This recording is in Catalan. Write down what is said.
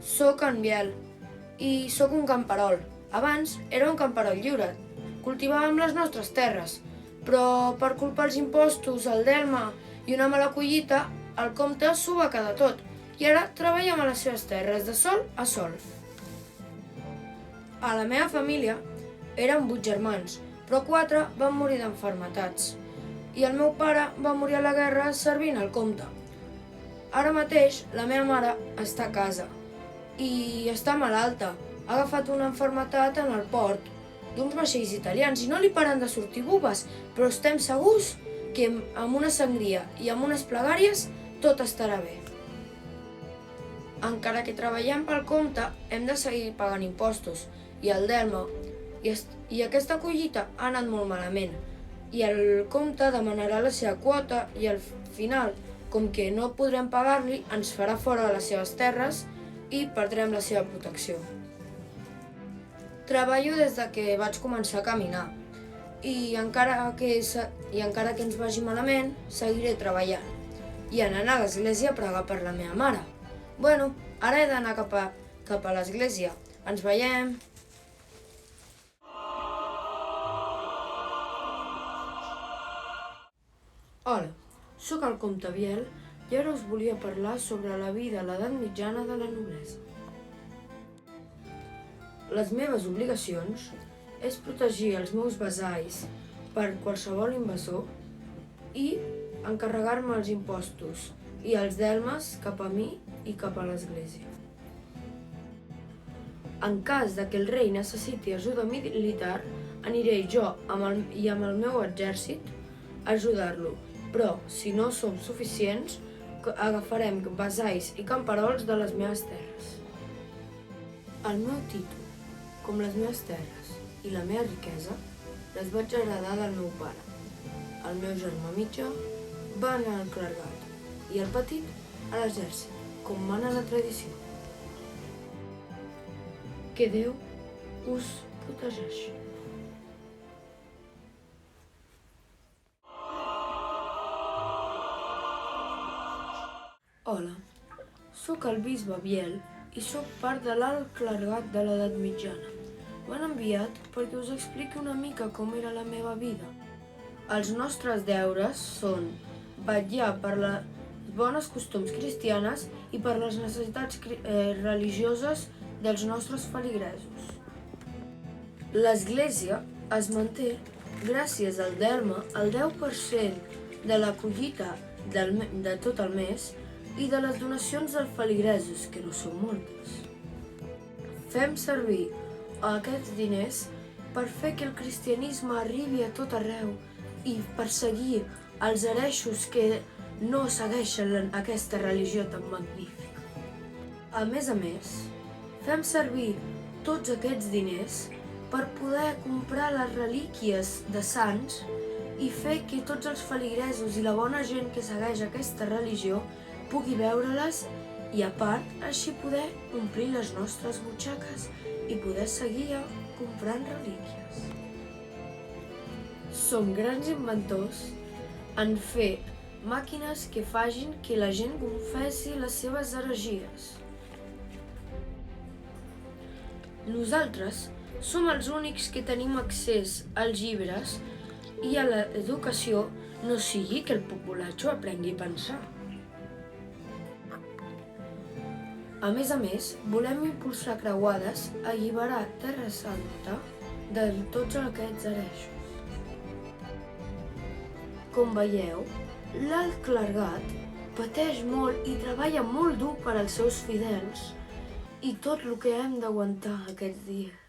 Soc en Biel i sóc un camperol. Abans era un camperol lliure. Cultivàvem les nostres terres, però per culpa dels impostos, el delma i una mala collita, el comte s'ho va quedar tot i ara treballem a les seves terres de sol a sol. A la meva família érem 8 germans, però 4 van morir d'enfermetats i el meu pare va morir a la guerra servint al comte. Ara mateix la meva mare està a casa i està malalta. Ha agafat una malaltia en el port d'uns vaixells italians i no li paren de sortir bubes, però estem segurs que amb una sangria i amb unes plegàries tot estarà bé. Encara que treballem pel comte, hem de seguir pagant impostos i el delma, i aquesta collita ha anat molt malament i el comte demanarà la seva quota i al final, com que no podrem pagar-li, ens farà fora de les seves terres i perdrem la seva protecció. Treballo des de que vaig començar a caminar i encara que ens vagi malament, seguiré treballant i anant a l'església a pregar per la meva mare. Bueno, ara he d'anar cap a l'església. Ens veiem! Hola, sóc el comte Biel i ara us volia parlar sobre la vida a l'edat mitjana de la noblesa. Les meves obligacions és protegir els meus vassalls per qualsevol invasor i encarregar-me els impostos i els delmes cap a mi i cap a l'església. En cas de que el rei necessiti ajuda militar, aniré jo amb el meu exèrcit a ajudar-lo, però si no som suficients, agafarem vassalls i camperols de les meves terres. El meu títol, com les meves terres i la meva riquesa, les vaig heredar del meu pare. El meu germà mitjà va anar al clergat i el petit a l'exèrcit, com mana la tradició. Que Déu us protegeixi. Hola, sóc el bisbe Biel i sóc part de l'alt clergat de l'edat mitjana. M'han enviat perquè us expliqui una mica com era la meva vida. Els nostres deures són vetllar per les bones costums cristianes i per les necessitats religioses dels nostres feligresos. L'Església es manté gràcies al delma el 10% de la collita de tot el mes i de les donacions dels feligresos, que no són moltes. Fem servir aquests diners per fer que el cristianisme arribi a tot arreu i perseguir els hereixos que no segueixen aquesta religió tan magnífica. A més, fem servir tots aquests diners per poder comprar les relíquies de sants i fer que tots els feligresos i la bona gent que segueix aquesta religió pugui veure-les i, a part, així poder omplir les nostres butxaques i poder seguir comprant relíquies. Som grans inventors en fer màquines que facin que la gent confessi les seves heretgies. Nosaltres som els únics que tenim accés als llibres i a l'educació, no sigui que el populatxo aprengui a pensar. A més, volem impulsar creuades a alliberar Terra Santa de tots aquests hereixos. Com veieu, l'alt clergat pateix molt i treballa molt dur per als seus fidels i tot el que hem d'aguantar aquests dies.